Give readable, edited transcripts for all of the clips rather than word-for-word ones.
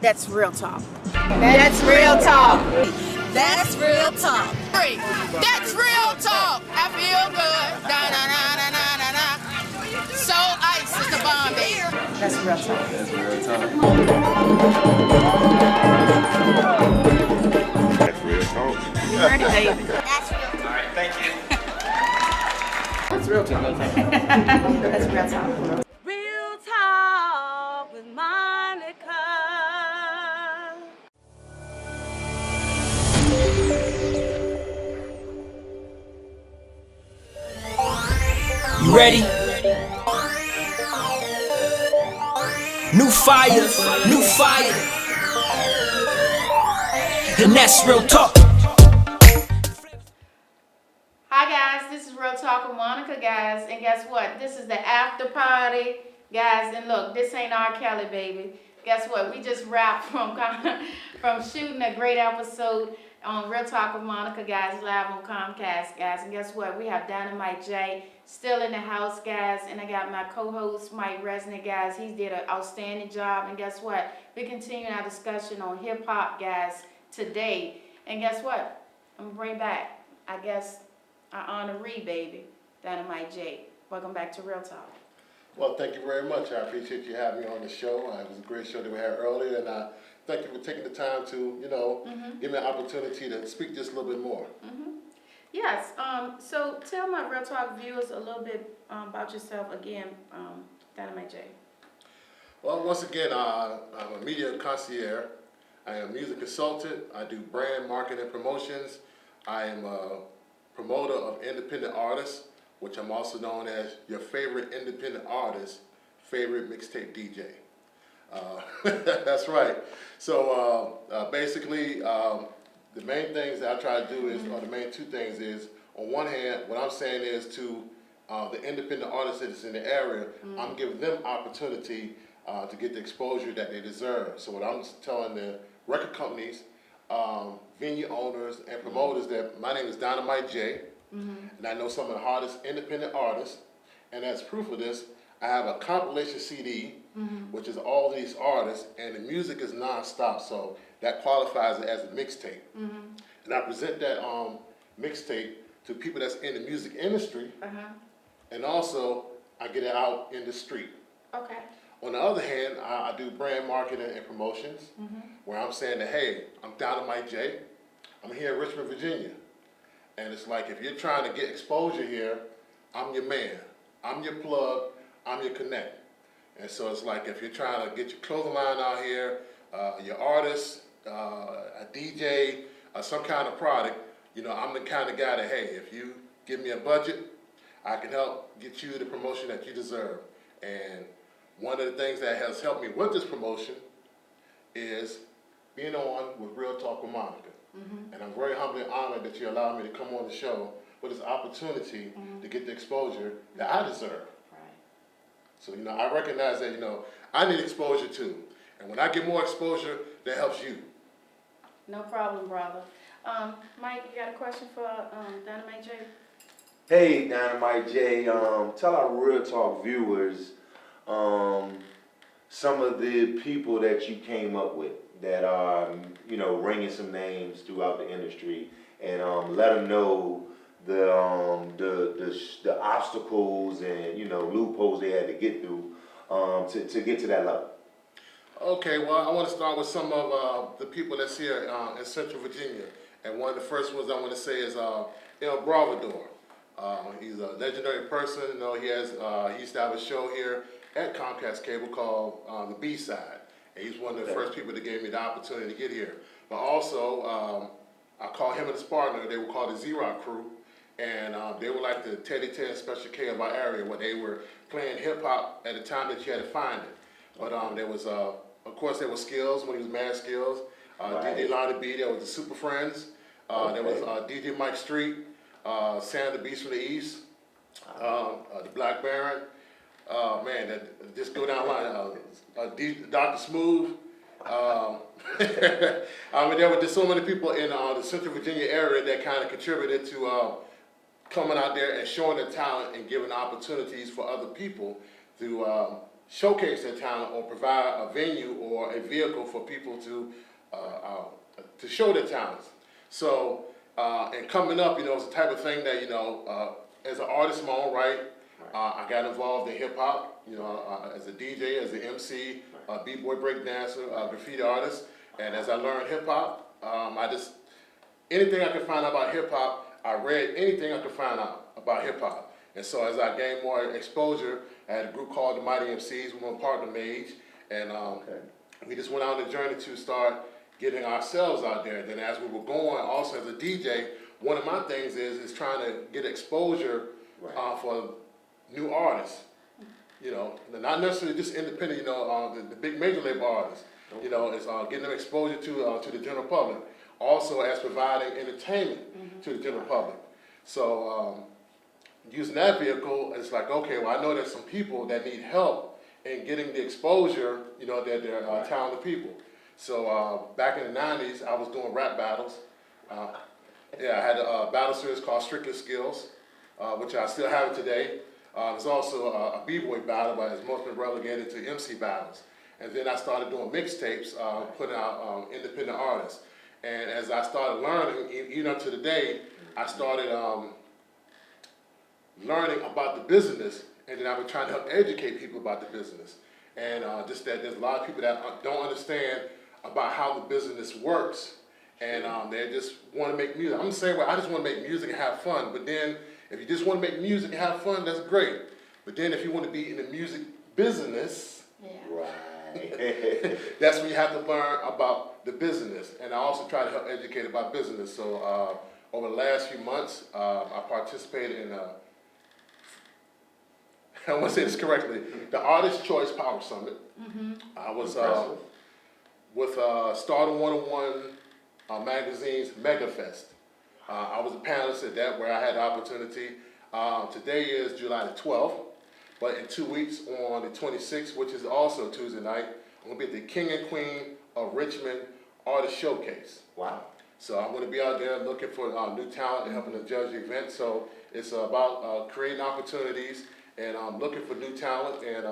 That's real talk. That's real talk. That's real talk. That's real talk. I feel good. Da da da da da da da. So ice is the bomb, baby. That's real talk. That's real talk. That's real talk. You heard it, David. That's real talk. All right, thank you. That's real talk. That's real talk. Real talk with Monica. You ready? New fire, new fire. And that's real talk. Hi guys, this is Real Talk with Monica, guys, and guess what? This is the after party, guys, and look, this ain't R. Kelly, baby. Guess what? We just wrapped from shooting a great episode on Real Talk with Monica, guys, live on Comcast, guys, and guess what? We have Dynamite J still in the house, guys, and I got my co-host, Michael Rezek, guys. He did an outstanding job, and guess what? We're continuing our discussion on hip-hop, guys, today, and guess what? I'm gonna bring back, I guess, our honoree, baby, Dynamite J. Welcome back to Real Talk. Well, thank you very much. I appreciate you having me on the show. It was a great show that we had earlier, and thank you for taking the time to, give me an opportunity to speak just a little bit more. Yes, so tell my Real Talk viewers a little bit about yourself again, Dynamite J. Well, once again, I'm a media concierge. I am a music consultant. I do brand marketing promotions. I am a promoter of independent artists, which I'm also known as your favorite independent artist, favorite mixtape DJ. That's right. So basically, the main things that I try to do is, or the main two things is, on one hand, what I'm saying is to the independent artists that's in the area, I'm giving them opportunity to get the exposure that they deserve. So what I'm telling the record companies, venue owners, and promoters that my name is Dynamite J, and I know some of the hardest independent artists, and as proof of this, I have a compilation CD, which is all these artists, and the music is non-stop, so that qualifies it as a mixtape. And I present that mixtape to people that's in the music industry, and also I get it out in the street. Okay. On the other hand, I do brand marketing and promotions, where I'm saying that, hey, I'm Dynamite J, I'm here in Richmond, Virginia, and it's like, if you're trying to get exposure here, I'm your man, I'm your plug, I'm your connect. And so it's like, if you're trying to get your clothing line out here, your artist, a DJ, some kind of product, I'm the kind of guy that, hey, if you give me a budget, I can help get you the promotion that you deserve. And one of the things that has helped me with this promotion is being on with Real Talk with Monica. And I'm very humbly honored that you allowed me to come on the show with this opportunity to get the exposure that I deserve. So, I recognize that, I need exposure too. And when I get more exposure, that helps you. No problem, brother. Mike, you got a question for Dynamite J? Hey, Dynamite J, tell our Real Talk viewers some of the people that you came up with that are, ringing some names throughout the industry, and let them know the obstacles and loopholes they had to get through to get to that level. Okay, well, I want to start with some of the people that's here in Central Virginia, and one of the first ones I want to say is El Bravador. He's a legendary person. He used to have a show here at Comcast Cable called The B-Side, and he's one of the first people that gave me the opportunity to get here. But also, I call him and his partner. They were called the Z-Rock Crew. And they were like the Teddy 10 Special K of our area, where they were playing hip-hop at the time that you had to find it. But there was, of course, there was Skills, when he was Mad Skills. DJ Lonnie B, there was the Super Friends. There was DJ Mike Street, Sam the Beast from the East, the Black Baron. Just go down the line. Dr. Smooth. There were just so many people in the Central Virginia area that kind of contributed to coming out there and showing their talent and giving opportunities for other people to showcase their talent or provide a venue or a vehicle for people to show their talents. So, and coming up, it's the type of thing that, as an artist in my own right, I got involved in hip hop, as a DJ, as an MC, b-boy breakdancer, graffiti artist. And as I learned hip hop, anything I could find out about hip hop, I read anything I could find out about hip hop. And so as I gained more exposure, I had a group called the Mighty MCs with my partner Mage, and we just went on the journey to start getting ourselves out there. And then as we were going, also as a DJ, one of my things is trying to get exposure for new artists. Not necessarily just independent, the big major label artists. It's getting them exposure to the general public. Also as providing entertainment to the general public. So using that vehicle, it's like, okay, well I know there's some people that need help in getting the exposure, that they're talented people. So back in the 90s, I was doing rap battles. I had a battle series called Strictly Skills, which I still have it today. There's also a b-boy battle, but it's mostly relegated to MC battles. And then I started doing mixtapes, putting out independent artists. And as I started learning, even up to today, I started learning about the business, and then I've been trying to help educate people about the business. And just that there's a lot of people that don't understand about how the business works, and they just want to make music. I'm the same way. I just want to make music and have fun. But then, if you just want to make music and have fun, that's great. But then, if you want to be in the music business, that's when you have to learn about the business. And I also try to help educate about business. So over the last few months, I participated in I want to say this correctly, the Artist Choice Power Summit. I was with Stardom 101 Magazine's Mega Fest. I was a panelist at that where I had the opportunity. Today is July the 12th, but in 2 weeks on the 26th, which is also Tuesday night, I'm going to be at the King and Queen of Richmond Artist Showcase. Wow. So I'm going to be out there looking for new talent and helping to judge the event. So it's about creating opportunities and looking for new talent and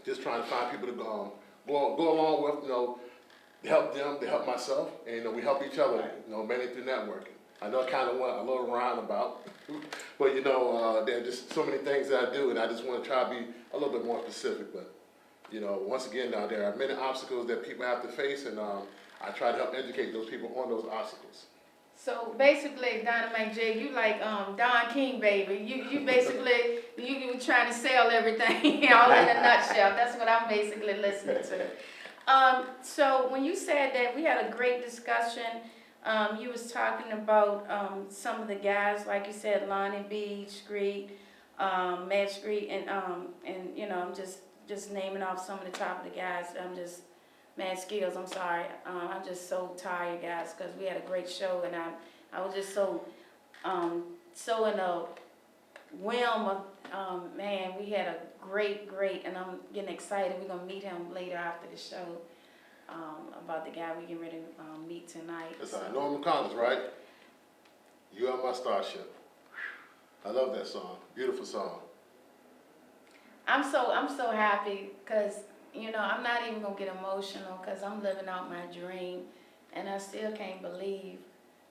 just trying to find people to go along with, to help them, to help myself, and we help each other, mainly through networking. I know I kind of went a little roundabout, but there are just so many things that I do, and I just want to try to be a little bit more specific. But once again, now there are many obstacles that people have to face, and I try to help educate those people on those obstacles. So basically, Dynamite J, you like Don King, baby. You basically you were trying to sell everything all in a nutshell. That's what I'm basically listening to. So when you said that, we had a great discussion. You was talking about some of the guys, like you said, Lonnie B Street, Mad Street, and I'm just naming off some of the top of the guys. I'm just Mad Skills. I'm sorry. I'm just so tired, guys, because we had a great show, and I was just so in a whim of man. We had a great, and I'm getting excited. We're gonna meet him later after the show. About the guy we getting ready to meet tonight. It's Norman Collins, right? You Are My Starship. I love that song. Beautiful song. I'm so happy because I'm not even gonna get emotional because I'm living out my dream, and I still can't believe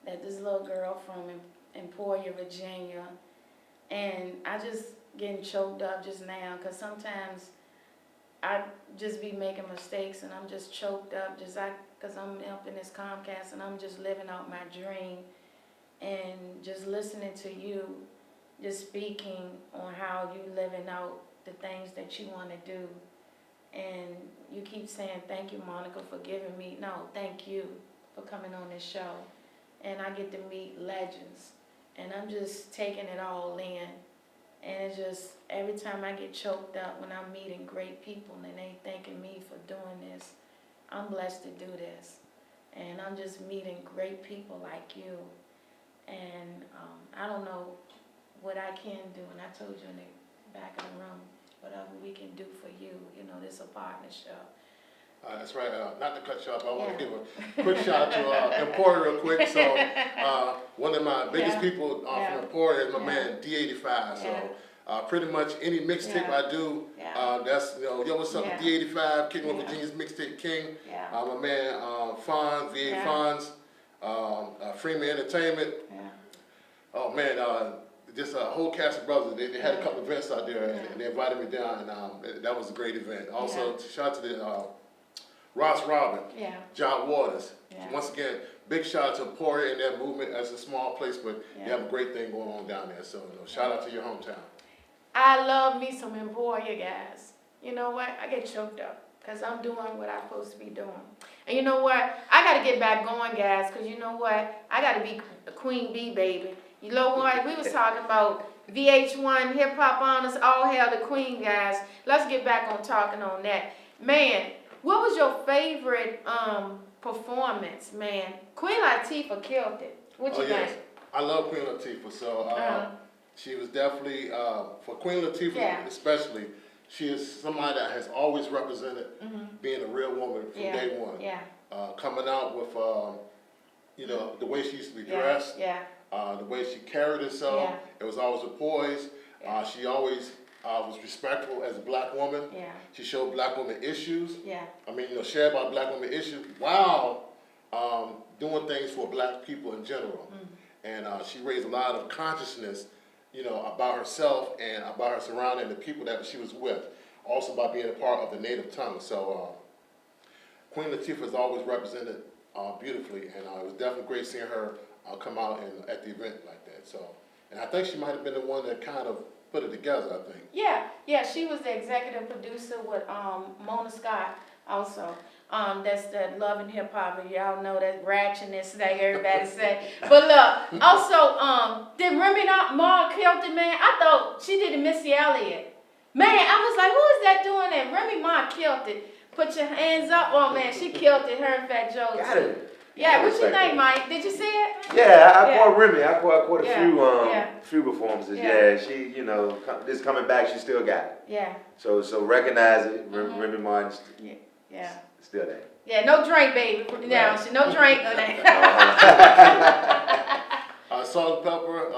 that this little girl from Emporia, Virginia, and I just getting choked up just now because sometimes I just be making mistakes and I'm just choked up because I'm helping this Comcast and I'm just living out my dream and just listening to you, just speaking on how you living out the things that you want to do. And you keep saying, thank you, Monica, for giving me, no, thank you for coming on this show. And I get to meet legends and I'm just taking it all in. And it's just, every time I get choked up when I'm meeting great people and they thanking me for doing this, I'm blessed to do this. And I'm just meeting great people like you. And I don't know what I can do. And I told you in the back of the room, whatever we can do for you, this is a partnership. That's right. Not to cut you off, I want to give a quick shout out to Emporia real quick. So one of my biggest people from Emporia is my man D85. So Pretty much any mixtape Yeah. I do, Yeah. that's, yo, what's up, Yeah. D85, Kicking with Yeah. Virginia's Mixtape King. Yeah. My man, Fonz, VA Yeah. Fonz, Freeman Entertainment. Yeah. Oh man, just a whole cast of brothers. They had a couple events out there, and they invited me down, and that was a great event. Also, shout out to the Ross Robin, Yeah. John Waters. Yeah. Once again, big shout out to Emporia and their movement. That's a small place, but Yeah. they have a great thing going on down there. So, shout out to your hometown. I love me some Emporia, guys. You know what? I get choked up because I'm doing what I'm supposed to be doing. And you know what? I got to get back going, guys, because you know what? I got to be a Queen Bee, baby. You know what? We was talking about VH1, Hip Hop Honors, all hail the Queen, guys. Let's get back on talking on that. Man, what was your favorite performance, man? Queen Latifah killed it. What you think? Yes. I love Queen Latifah. So, she was definitely, for Queen Latifah especially, she is somebody that has always represented being a real woman from day one. Yeah. Coming out with, the way she used to be dressed, the way she carried herself, it was always with poise. She always was respectful as a black woman. Yeah. She showed black women issues. Yeah. I mean, shared about black women issues while doing things for black people in general. And she raised a lot of consciousness, about herself and about her surrounding, the people that she was with. Also by being a part of the native tongue. So Queen Latifah has always represented beautifully, and it was definitely great seeing her come out at the event like that. So, and I think she might have been the one that kind of put it together, I think. Yeah, she was the executive producer with Mona Scott also. That's the Love and Hip Hop, and y'all know that ratchetness like everybody say. But look, also, did Remy Ma killed it, man? I thought she did a Missy Elliott. Man, I was like, who is that doing that? Remy Ma killed it. Put your hands up. Oh man, she killed it. Her and Fat Joe. Got it. Yeah, what you think, Mike? Did you see it? Yeah, I caught Remy. I caught Yeah. a few performances. Yeah. Yeah, she, just coming back, she still got it. Yeah. So recognize it. Remy Martin's Yeah. still there. Yeah, no drink, baby. Now, no drink. No drink. Salt and Pepper,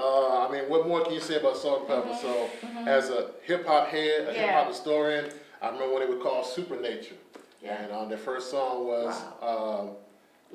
what more can you say about Salt and Pepper? So, as a hip-hop head, a hip-hop historian, I remember when they were called Supernature. Yeah. And their first song was,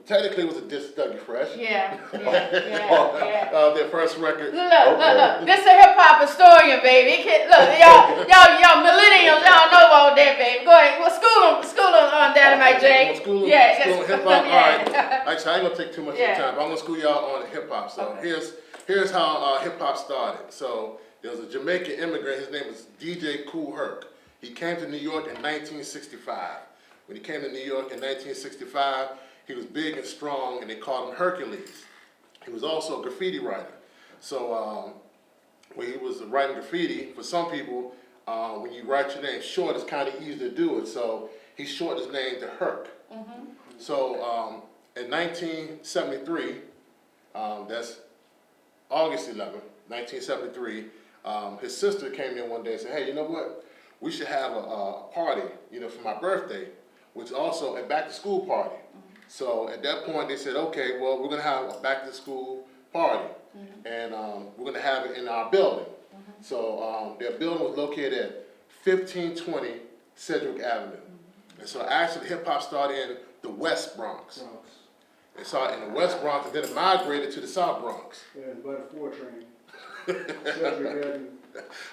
technically it was a diss to Dougie Fresh. Yeah. Their first record. Look. This a hip hop historian, baby. Look, y'all millennials, y'all know about that, baby. Go ahead. Well, school on Dynamite J. School on hip hop. All right. Actually, I ain't gonna take too much of your time, but I'm gonna school y'all on hip hop. So here's how hip hop started. So there was a Jamaican immigrant. His name was DJ Kool Herc. He came to New York in 1965. When he came to New York in 1965, he was big and strong, and they called him Hercules. He was also a graffiti writer. So when he was writing graffiti, for some people, when you write your name short, it's kind of easy to do it. So he shortened his name to Herc. So in 1973, that's August 11th, 1973, his sister came in one day and said, hey, you know what? We should have a party, for my birthday, which is also a back-to-school party. So at that point, they said, okay, well, we're going to have a back-to-school party, and we're going to have it in our building. So their building was located at 1520 Sedgwick Avenue. And so actually, hip-hop started in the West Bronx. It started in the West Bronx, and then it migrated to the South Bronx. Yeah, by the 4 train. Sedgwick Avenue.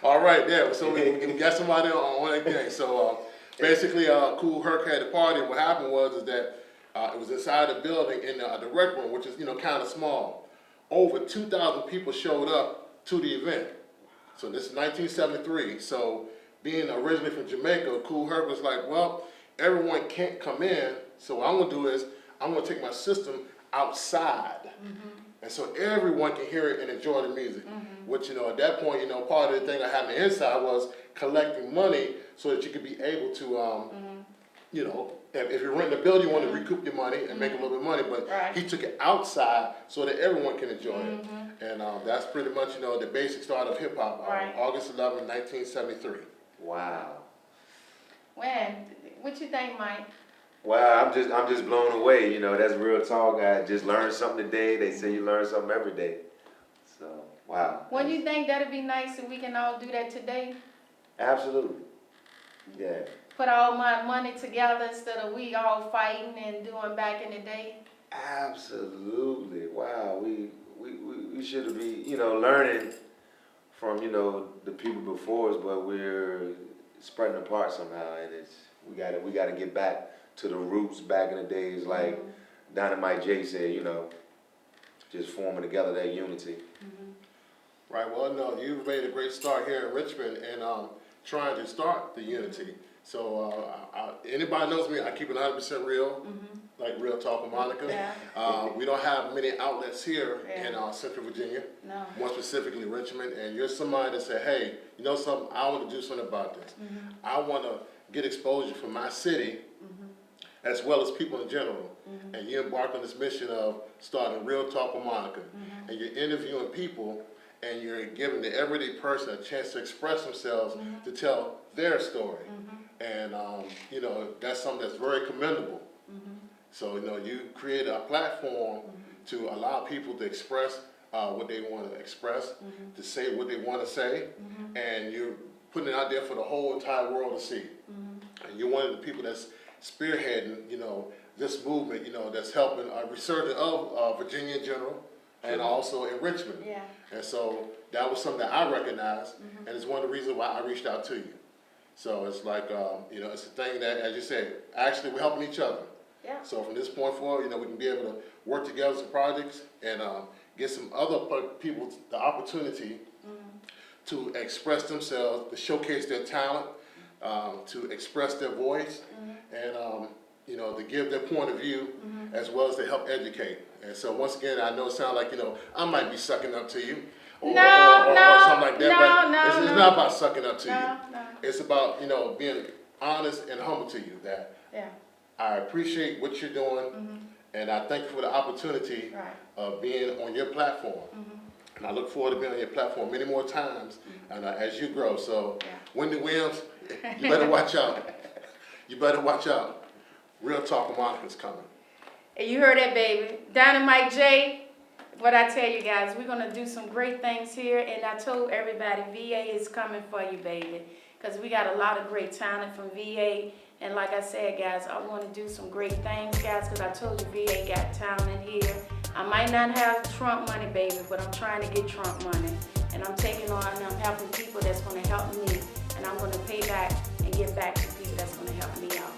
All right, yeah, so we got somebody on that thing. So basically, Kool Herc had a party, and what happened was that it was inside the building in the rec room, which is, kind of small. Over 2,000 people showed up to the event. So this is 1973. So being originally from Jamaica, Kool Herc was like, well, everyone can't come in, so what I'm gonna do is I'm gonna take my system outside. And so everyone can hear it and enjoy the music. Which, at that point, part of the thing I had on the inside was collecting money so that you could be able to, if you're renting a building, you want to recoup your money and make a little bit of money, but he took it outside so that everyone can enjoy it. And that's pretty much, the basic start of hip hop, August 11, 1973. Wow. When? What you think, Mike? Wow, I'm just blown away. That's real talk. I just learned something today. They say you learn something every day. So Wow. When you think that'd be nice if we can all do that today? Absolutely. Yeah. Put all my money together instead of we all fighting and doing back in the day? Absolutely. Wow. We should be, learning from, the people before us, but we're spreading apart somehow, and we gotta get back to the roots back in the days, like Dynamite J said, just forming together that unity. Right, well, no, you've made a great start here in Richmond and trying to start the unity. So anybody knows me, I keep it 100% real, like Real Talk with Monica. Yeah. We don't have many outlets here in Yeah. Central Virginia, No. more specifically Richmond, and you're somebody that say, hey, you know something, I want to do something about this. I want to get exposure from my city as well as people in general. And you embark on this mission of starting Real Talk with Monica. And you're interviewing people and you're giving the everyday person a chance to express themselves, to tell their story. And, that's something that's very commendable. So, you created a platform to allow people to express what they want to express, to say what they want to say, and you're putting it out there for the whole entire world to see. And you're one of the people that's spearheading, this movement, that's helping a resurgence of Virginia in general, and also in Richmond. Yeah. And so that was something that I recognized, and it's one of the reasons why I reached out to you. So it's like, it's a thing that, as you said, actually we're helping each other. Yeah. So from this point forward, we can be able to work together as projects and get some other people the opportunity to express themselves, to showcase their talent, to express their voice, and to give their point of view, as well as to help educate. And so once again, I know it sounds like, I might be sucking up to you, or something like that, but it's not about sucking up to you. No. It's about, being honest and humble to you, that Yeah. I appreciate what you're doing, and I thank you for the opportunity of being on your platform. And I look forward to being on your platform many more times, and as you grow. So, Wendy Williams, you better watch out. You better watch out. Real Talk with Monica's coming. And you heard that, baby. Dynamite J, what I tell you guys, we're going to do some great things here. And I told everybody, VA is coming for you, baby. Because we got a lot of great talent from VA. And like I said, guys, I want to do some great things, guys, because I told you VA got talent here. I might not have Trump money, baby, but I'm trying to get Trump money. And I'm taking on and I'm helping people that's going to help me. And I'm going to pay back and give back to people that's going to help me out.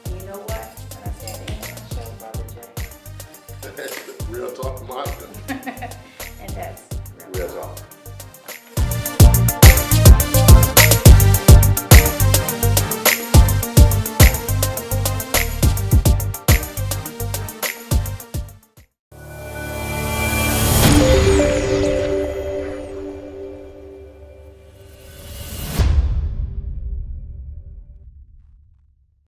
And you know what? What I said at the end of the show, Brother Jay? Real Talk with Monica. And that's